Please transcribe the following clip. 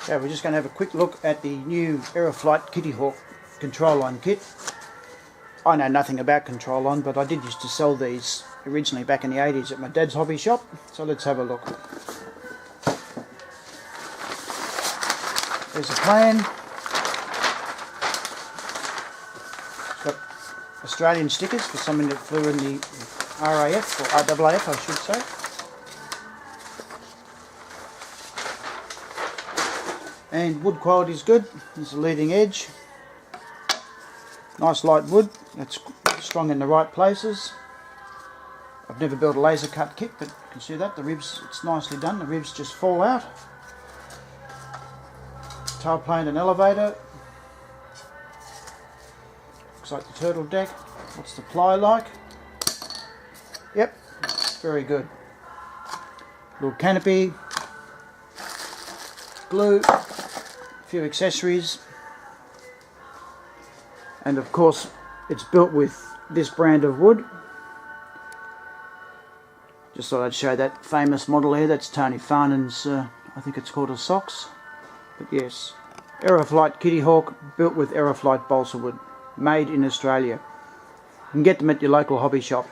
Okay, we're just going to have a quick look at the new AeroFlight KittyHawk control line kit. I know nothing about control line, but I did used to sell these originally back in the 80s at my dad's hobby shop, so let's have a look. There's a plan. It's got Australian stickers for something that flew in the RAF, or RAAF I should say. And wood quality is good. There's a leading edge. Nice light wood. That's strong in the right places. I've never built a laser cut kit, but you can see that the ribs, it's nicely done. The ribs just fall out. Tailplane and elevator. Looks like the turtle deck. What's the ply like? Yep, very good. Little canopy. Glue. Few accessories, and of course it's built with this brand of wood. Just thought I'd show that famous model here. That's Tony Farnon's, I think it's called a Sox. But yes, AeroFlight KittyHawk, built with AeroFlight balsa wood, made in Australia. You can get them at your local hobby shop.